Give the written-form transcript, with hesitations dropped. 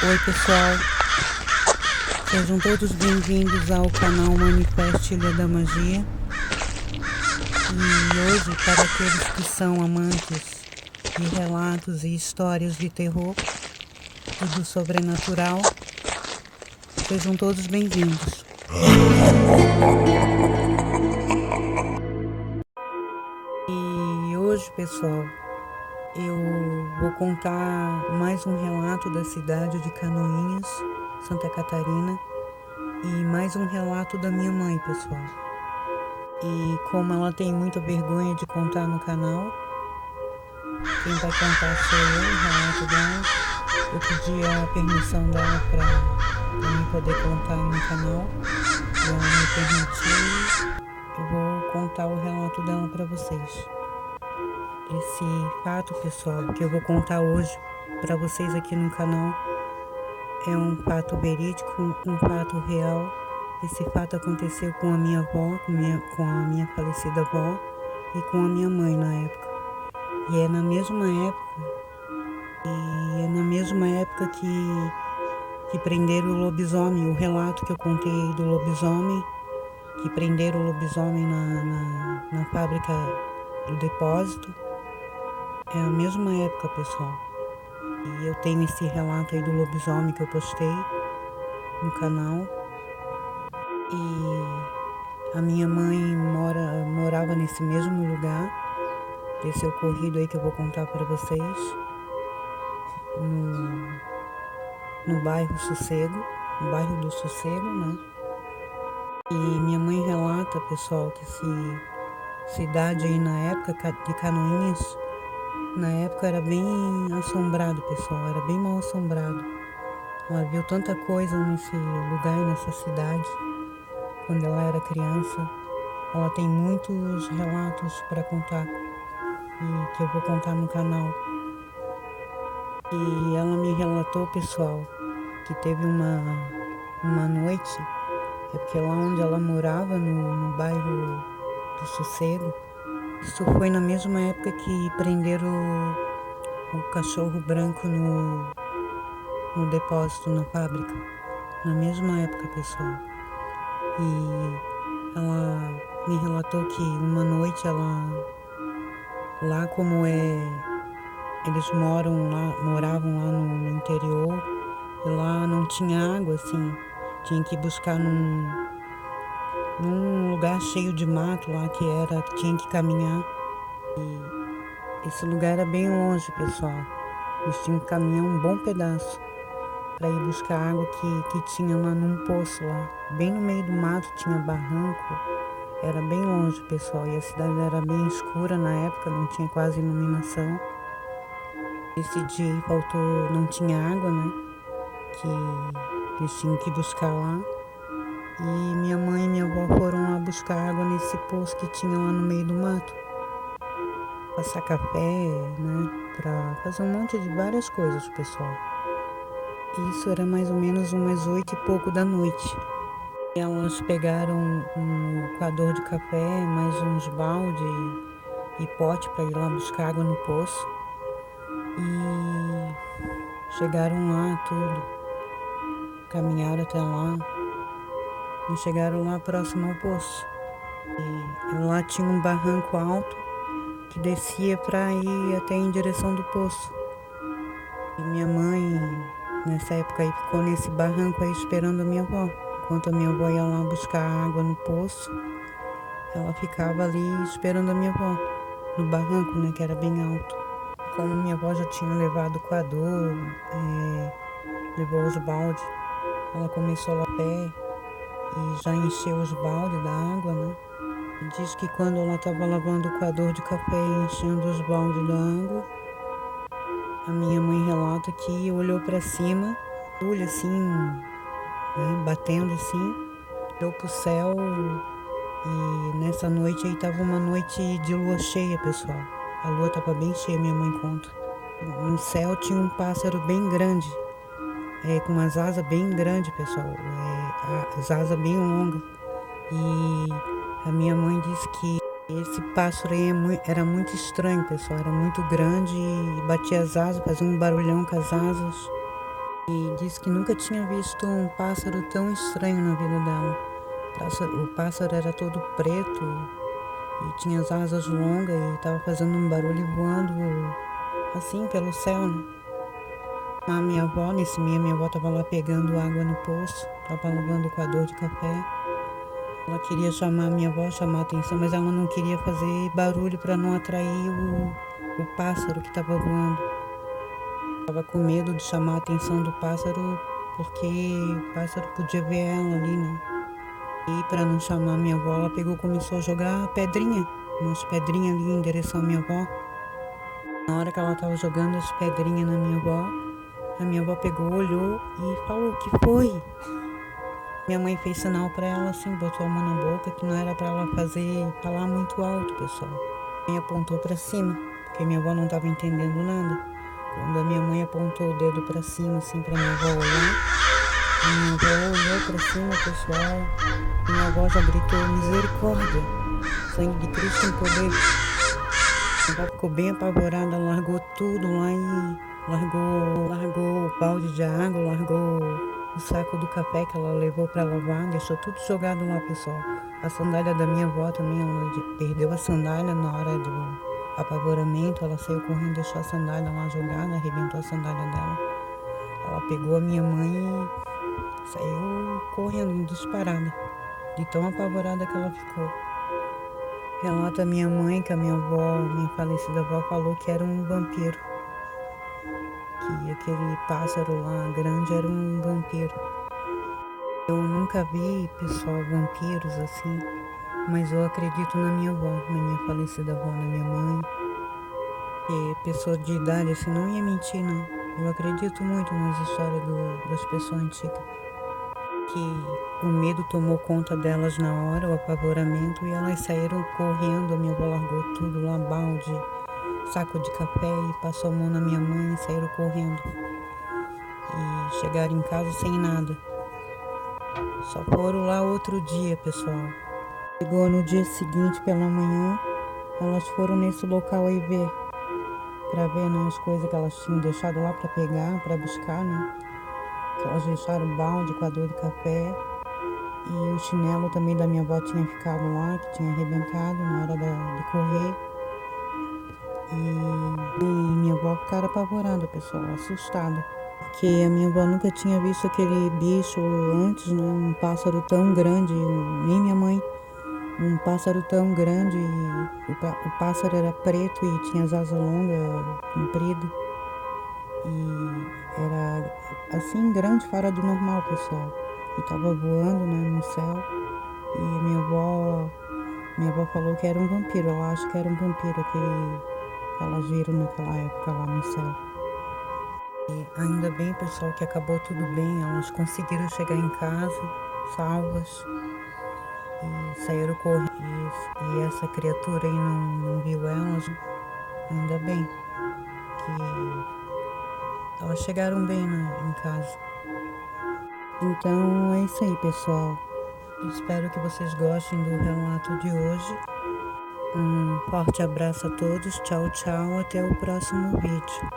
Oi pessoal, sejam todos bem-vindos ao canal Manifeste Ilha da Magia. E hoje, para aqueles que são amantes de relatos e histórias de terror e do sobrenatural, sejam todos bem-vindos. E hoje, pessoal, eu vou contar mais um relato da cidade de Canoinhas, Santa Catarina, e mais um relato da minha mãe, pessoal. E como ela tem muita vergonha de contar no canal, quem vai contar sou eu, o relato dela. Eu pedi a permissão dela para mim poder contar no canal, e ela me permitiu. Eu vou contar o relato dela para vocês. Esse fato, pessoal, que eu vou contar hoje para vocês aqui no canal é um fato verídico, um fato real. Esse fato aconteceu com a minha avó, com a minha falecida avó e com a minha mãe na época. E é na mesma época que prenderam o lobisomem, o relato que eu contei do lobisomem, que prenderam o lobisomem na fábrica do depósito. É a mesma época, pessoal. E eu tenho esse relato aí do lobisomem que eu postei no canal. E a minha mãe morava nesse mesmo lugar, desse ocorrido aí que eu vou contar para vocês, no bairro Sossego, no bairro do Sossego, né? E minha mãe relata, pessoal, que cidade aí na época de Canoinhas, na época era bem assombrado, pessoal, era bem mal assombrado. Ela viu tanta coisa nesse lugar e nessa cidade quando ela era criança. Ela tem muitos relatos para contar e que eu vou contar no canal. E ela me relatou, pessoal, que teve uma noite, é porque lá onde ela morava, no bairro do Sossego, isso foi na mesma época que prenderam o cachorro branco no depósito, na fábrica. Na mesma época, pessoal. E ela me relatou que uma noite lá como eles moravam lá no interior, e lá não tinha água, assim, tinha que buscar num lugar cheio de mato lá que tinha que caminhar. E esse lugar era bem longe, pessoal. Eles tinham que caminhar um bom pedaço para ir buscar a água que tinha lá num poço lá. Bem no meio do mato tinha barranco. Era bem longe, pessoal. E a cidade era bem escura na época, não tinha quase iluminação. Esse dia aí não tinha água, né? Que eles tinham que buscar lá. E minha mãe e minha avó foram lá buscar água nesse poço que tinha lá no meio do mato. Passar café, né? Pra fazer um monte de várias coisas, pessoal. Isso era mais ou menos umas 8 e pouco da noite. E elas pegaram um coador de café, mais uns balde e pote para ir lá buscar água no poço. E chegaram lá tudo. Caminharam até lá. E chegaram lá próximo ao poço. E lá tinha um barranco alto que descia para ir até em direção do poço. E minha mãe, nessa época aí, ficou nesse barranco aí esperando a minha avó. Enquanto a minha avó ia lá buscar água no poço, ela ficava ali esperando a minha avó, no barranco, né, que era bem alto. Como minha avó já tinha levado o coador, levou os baldes, ela começou lá a pé e já encheu os baldes da água, né? E diz que quando ela estava lavando o coador de café e enchendo os baldes da água, a minha mãe relata que olhou para cima, olho assim, né, batendo assim, olhou pro céu e nessa noite aí tava uma noite de lua cheia, pessoal. A lua tava bem cheia, minha mãe conta. No céu tinha um pássaro bem grande, com umas asas bem grandes, pessoal, as asas bem longas. E a minha mãe disse que esse pássaro aí era muito estranho, pessoal. Era muito grande e batia as asas, fazia um barulhão com as asas. E disse que nunca tinha visto um pássaro tão estranho na vida dela. O pássaro era todo preto e tinha as asas longas e estava fazendo um barulho voando assim pelo céu, né? A minha avó, minha avó estava lá pegando água no poço, estava lavando o coador de café. Ela queria chamar a minha avó, chamar a atenção, mas ela não queria fazer barulho para não atrair o pássaro que estava voando. Estava com medo de chamar a atenção do pássaro, porque o pássaro podia ver ela ali, né? E para não chamar a minha avó, ela pegou e começou a jogar pedrinha, umas pedrinhas ali em direção à minha avó. Na hora que ela estava jogando as pedrinhas na minha avó, a minha avó pegou, olhou e falou: "O que foi?" Minha mãe fez sinal para ela assim, botou a mão na boca, que não era para ela falar muito alto, pessoal. A mãe apontou para cima, porque minha avó não estava entendendo nada. Quando a minha mãe apontou o dedo para cima, assim, para minha avó olhar, a minha avó olhou para cima, pessoal. Minha avó já gritou: "Misericórdia! Sangue de Cristo em poder!" Minha avó ficou bem apavorada, largou tudo lá e largou o balde de água, largou o saco do café que ela levou para lavar, deixou tudo jogado lá, pessoal. A sandália da minha avó também, ela perdeu a sandália na hora do apavoramento, ela saiu correndo, deixou a sandália lá jogada, arrebentou a sandália dela. Ela pegou a minha mãe e saiu correndo, disparada, de tão apavorada que ela ficou. Relata a minha mãe que a minha avó, minha falecida avó, falou que era um vampiro. Que aquele pássaro lá grande era um vampiro. Eu nunca vi, pessoal, vampiros assim, mas eu acredito na minha avó, na minha falecida avó, na minha mãe. E pessoa de idade assim não ia mentir, não. Eu acredito muito nas histórias das pessoas antigas. Que o medo tomou conta delas na hora, o apavoramento, e elas saíram correndo. A minha avó largou tudo lá, balde, saco de café, e passou a mão na minha mãe e saíram correndo. E chegaram em casa sem nada. Só foram lá outro dia, pessoal. Chegou no dia seguinte pela manhã, elas foram nesse local aí ver, pra ver, né, as coisas que elas tinham deixado lá pra pegar, pra buscar, né? Que elas deixaram o balde, coador de café, e o chinelo também da minha avó tinha ficado lá, que tinha arrebentado na hora de correr. E minha avó ficaram apavorada, pessoal, assustada. Porque a minha avó nunca tinha visto aquele bicho antes, né? Um pássaro tão grande, nem minha mãe. Um pássaro tão grande, e o pássaro era preto e tinha as asas longas, compridas. E era assim, grande, fora do normal, pessoal. E tava voando, né, no céu. E minha avó falou que era um vampiro. Ela acha que era um vampiro que elas viram naquela época lá no céu. E ainda bem, pessoal, que acabou tudo bem. Elas conseguiram chegar em casa, salvas. E saíram correndo. E essa criatura aí não viu elas. Ainda bem que elas chegaram bem, né, em casa. Então é isso aí, pessoal. Espero que vocês gostem do relato de hoje. Um forte abraço a todos. Tchau, tchau. Até o próximo vídeo.